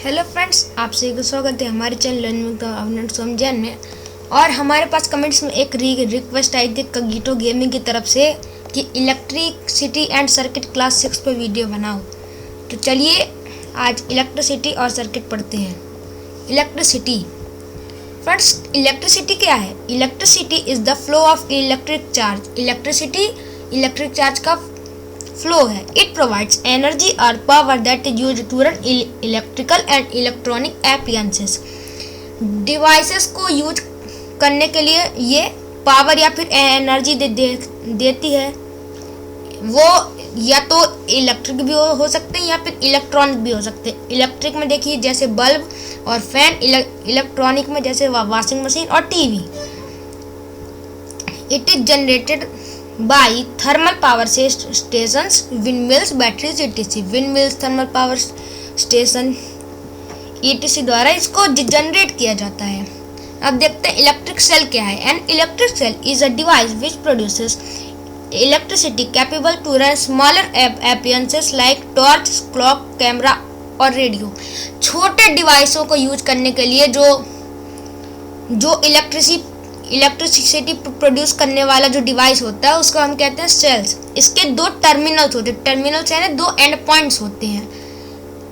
Hello friends, आप सभी का स्वागत है हमारे चैनल लर्निंग द अवनेट समझान में। और हमारे पास कमेंट्स में एक रिक्वेस्ट आई थी कगीटो गेमिंग की तरफ से कि इलेक्ट्रिसिटी एंड सर्किट क्लास 6 पर वीडियो बनाओ। तो चलिए आज इलेक्ट्रिसिटी और सर्किट पढ़ते हैं। इलेक्ट्रिसिटी फ्रेंड्स, इलेक्ट्रिसिटी क्या है? Electricity is the flow of electric charge. Electricity electric charge का फ्लो है। इट प्रोवाइड्स एनर्जी और power that is used to run electrical and electronic appliances. Devices को यूज करने के लिए ये पावर या फिर एनर्जी देती है। वो या तो इलेक्ट्रिक भी हो सकते हैं या फिर इलेक्ट्रॉनिक भी हो सकते हैं। इलेक्ट्रिक में देखिए जैसे बल्ब और फैन, इलेक्ट्रॉनिक में जैसे वॉशिंग मशीन और TV. It is generated by thermal power stations, windmills, batteries etc। Windmills, thermal power station etc द्वारा इसको जनरेट किया जाता है। अब देखते हैं इलेक्ट्रिक सेल क्या है। An electric cell is a device which produces electricity capable to run smaller appliances like torch, clock, camera और रेडियो। छोटे डिवाइसों को यूज करने के लिए जो इलेक्ट्रिसिटी प्रोड्यूस करने वाला जो डिवाइस होता है उसको हम कहते हैं सेल्स। इसके दो टर्मिनल्स होते हैं। टर्मिनल्स यानी दो एंड पॉइंट्स होते हैं।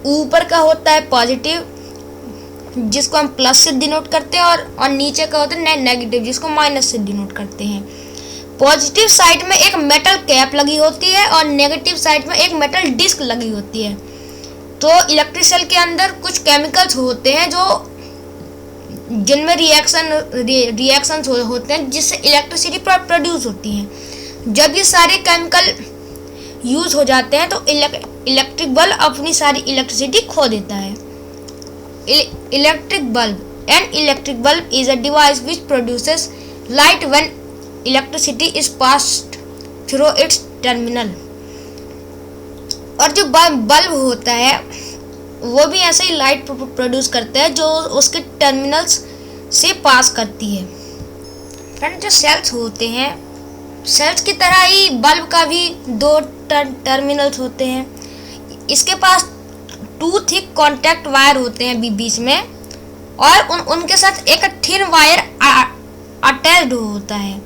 ऊपर का होता है पॉजिटिव जिसको हम प्लस से डिनोट करते हैं और नीचे का होता है नेगेटिव जिसको माइनस से डिनोट करते हैं। पॉजिटिव साइड में एक मेटल कैप लगी होती है और नेगेटिव साइड में एक मेटल डिस्क लगी होती है। तो इलेक्ट्रिक सेल के अंदर कुछ केमिकल्स होते हैं जिनमें रिएक्शंस होते हैं जिससे इलेक्ट्रिसिटी प्रोड्यूस होती है। जब ये सारे केमिकल यूज हो जाते हैं तो इलेक्ट्रिक बल्ब अपनी सारी इलेक्ट्रिसिटी खो देता है। Electric bulb and electric bulb is a device which produces light when electricity is passed through it's terminal. और जो बल्ब होता है वो भी ऐसे ही लाइट प्रोड्यूस करता है जो उसके टर्मिनल्स से पास करती है। फ्रेंड, जो सेल्स होते हैं, सेल्स की तरह ही बल्ब का भी दो टर्मिनल्स होते हैं। इसके पास 2 थिक कॉन्टैक्ट वायर होते हैं बीच में और उनके साथ एक थिन वायर अटैच्ड होता है।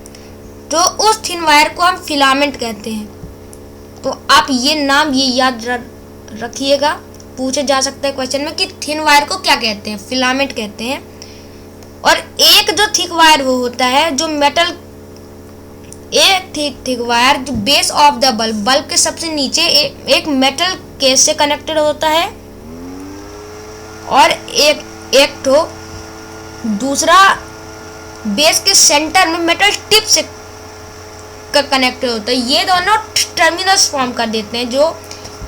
तो उस थिन वायर को हम फिलामेंट कहते हैं। तो आप ये नाम याद रखिएगा, पूछे जा सकता है क्वेश्चन में कि थिन वायर को क्या कहते हैं? फिलामेंट कहते हैं। और एक जो थिक वायर वो होता है जो मेटल, एक थिक वायर जो बेस ऑफ द बल्ब के सबसे नीचे एक मेटल केस से कनेक्टेड होता है और एक तो दूसरा बेस के सेंटर में मेटल टिप से कनेक्टेड होता है। ये दोनों टर्मिनल्स फॉर्म कर देते हैं। जो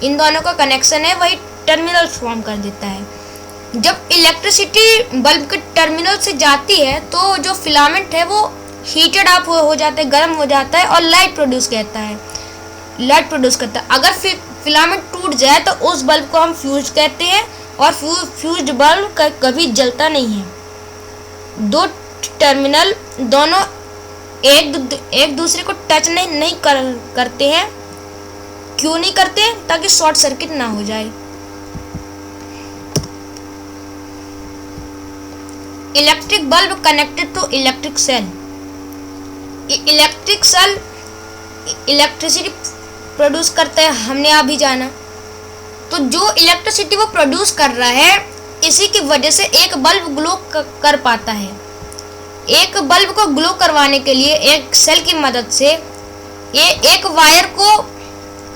इन दोनों का कनेक्शन है वही टर्मिनल फॉर्म कर देता है। जब इलेक्ट्रिसिटी बल्ब के टर्मिनल से जाती है तो जो फिलामेंट है वो हीटेड अप हो जाता है, गर्म हो जाता है और लाइट प्रोड्यूस करता है। अगर फिलामेंट टूट जाए तो उस बल्ब को हम फ्यूज कहते हैं और फ्यूज्ड बल्ब कभी जलता नहीं है। दो टर्मिनल दोनों एक दूसरे को टच नहीं करते हैं। क्यों नहीं करते? ताकि शॉर्ट सर्किट ना हो जाए। Electric bulb connected to electric cell. Electric cell electricity produce करता है, हमने अभी जाना। तो जो इलेक्ट्रिसिटी वो प्रोड्यूस कर रहा है इसी की वजह से एक बल्ब ग्लो कर पाता है। एक बल्ब को ग्लो करवाने के लिए एक सेल की मदद से एक वायर को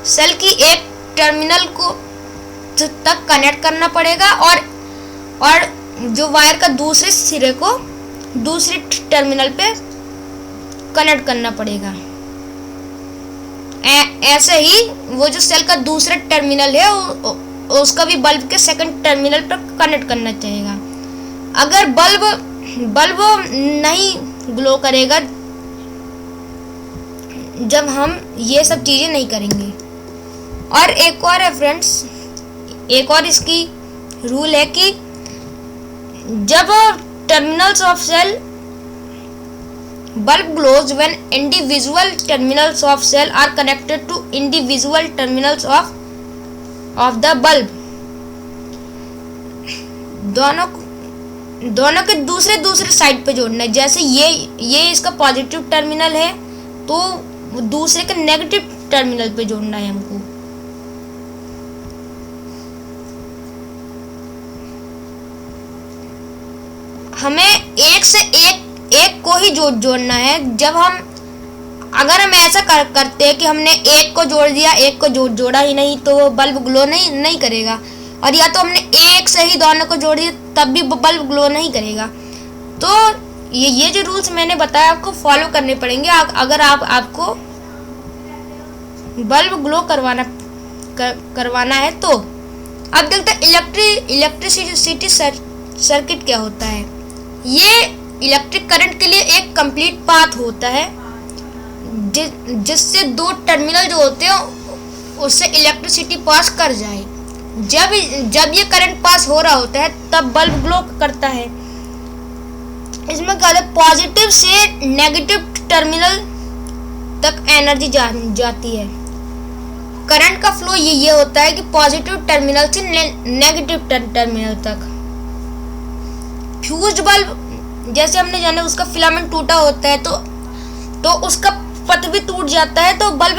सेल की एक टर्मिनल को तक कनेक्ट करना पड़ेगा और जो वायर का दूसरे सिरे को दूसरे टर्मिनल पे कनेक्ट करना पड़ेगा। ऐसे ही वो जो सेल का दूसरा टर्मिनल है उसका भी बल्ब के सेकंड टर्मिनल पर कनेक्ट करना चाहिएगा। अगर बल्ब नहीं ग्लो करेगा जब हम ये सब चीजें नहीं करेंगे। और एक और है फ्रेंड्स, एक और इसकी रूल है कि जब terminals of cell bulb glows when individual terminals of cell are connected to individual terminals of the bulb। दोनों के दूसरे साइड पे जोड़ना है। जैसे ये इसका पॉजिटिव टर्मिनल है तो दूसरे के नेगेटिव टर्मिनल पे जोड़ना है हमको। हमें एक से एक को ही जोड़ना है। अगर हम ऐसा करते हैं कि हमने एक को जोड़ दिया, एक को जोड़ा ही नहीं, तो वो बल्ब ग्लो नहीं करेगा। और या तो हमने एक से ही दोनों को जोड़ दिया तब भी बल्ब ग्लो नहीं करेगा। तो ये जो रूल्स मैंने बताया आपको फॉलो करने पड़ेंगे अगर आपको बल्ब ग्लो करवाना है तो। अब देखते हैं इलेक्ट्रिसिटी सर्किट क्या होता है। ये इलेक्ट्रिक करंट के लिए एक कंप्लीट पाथ होता है जिससे दो टर्मिनल जो होते हैं उससे इलेक्ट्रिसिटी पास कर जाए। जब ये करंट पास हो रहा होता है तब बल्ब ग्लो करता है। इसमें क्या है, पॉजिटिव से नेगेटिव टर्मिनल तक एनर्जी जाती है। करंट का फ्लो ये होता है कि पॉजिटिव टर्मिनल से नेगेटिव टर्मिनल तक। फ्यूज्ड बल्ब जैसे हमने जाना उसका फिलामेंट टूटा होता है तो उसका पथ भी टूट जाता है तो बल्ब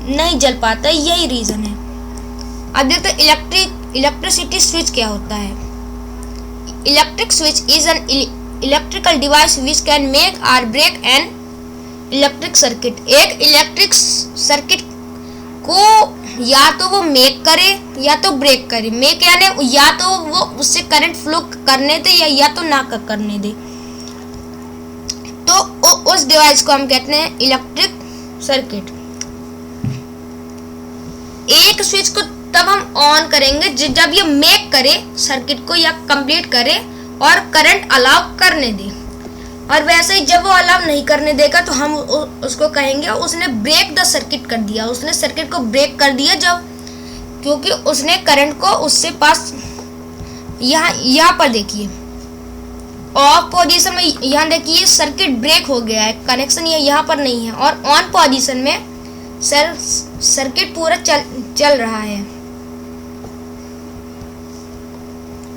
नहीं जल पाता है, यही रीजन है। अब देखते हैं इलेक्ट्रिसिटी स्विच क्या होता है। Electric switch is an electrical device which can make और ब्रेक एन इलेक्ट्रिक सर्किट। एक इलेक्ट्रिक सर्किट को या तो वो मेक करे या तो ब्रेक करे। मेक यानी या तो वो उससे करंट फ्लो करने दे या तो ना करने दे। तो उस डिवाइस को हम कहते हैं इलेक्ट्रिक सर्किट। एक स्विच को तब हम ऑन करेंगे जब ये मेक करे सर्किट को या कंप्लीट करे और करंट अलाउ करने दे। और वैसे ही जब वो अलाउ नहीं करने देगा तो हम उसको कहेंगे उसने ब्रेक द सर्किट कर दिया। उसने सर्किट को ब्रेक कर दिया क्योंकि उसने करंट को उससे पास। यहाँ पर देखिए ऑफ पोजीशन में, यहाँ देखिए सर्किट ब्रेक हो गया है, कनेक्शन यहाँ पर नहीं है। और ऑन पोजीशन में सर्किट पूरा चल रहा है।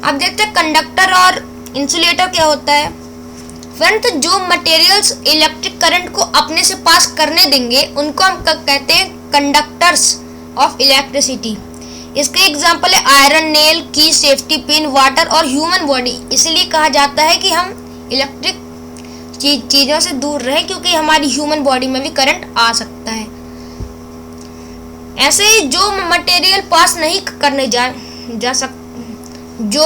अब देखते हैं कंडक्टर और इंसुलेटर क्या होता है। फ्रेंड, जो मटेरियल्स इलेक्ट्रिक करंट को अपने से पास करने देंगे उनको हम कहते हैं कंडक्टर्स ऑफ इलेक्ट्रिसिटी। इसके एग्जांपल है आयरन नेल, की, सेफ्टी पिन, वाटर और ह्यूमन बॉडी। इसलिए कहा जाता है कि हम इलेक्ट्रिक चीज़ों से दूर रहें क्योंकि हमारी ह्यूमन बॉडी में भी करंट आ सकता है। ऐसे ही जो मटेरियल पास नहीं करने जो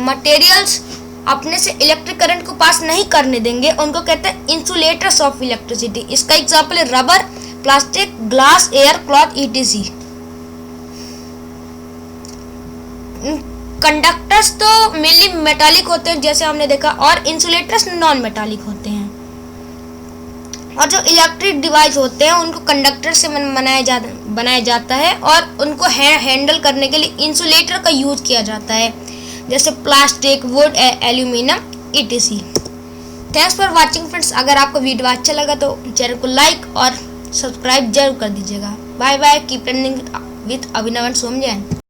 मटेरियल्स अपने से इलेक्ट्रिक करंट को पास नहीं करने देंगे उनको कहते हैं इंसुलेटर्स ऑफ इलेक्ट्रिसिटी। इसका एग्जांपल है rubber, plastic, glass, air, cloth, etc. Conductors तो मेनली मेटालिक होते हैं जैसे हमने देखा, और इंसुलेटर्स नॉन मेटालिक होते हैं। और जो इलेक्ट्रिक डिवाइस होते हैं उनको कंडक्टर से बनाया जाता है और उनको हैंडल करने के लिए इंसुलेटर का यूज किया जाता है जैसे plastic, would, aluminium, etc. Thanks for watching friends. अगर आपको वीडियो अच्छा लगा तो चैनल को लाइक और सब्सक्राइब जरूर कर दीजिएगा। Bye bye. Keep learning with Abhinav and Som Jain.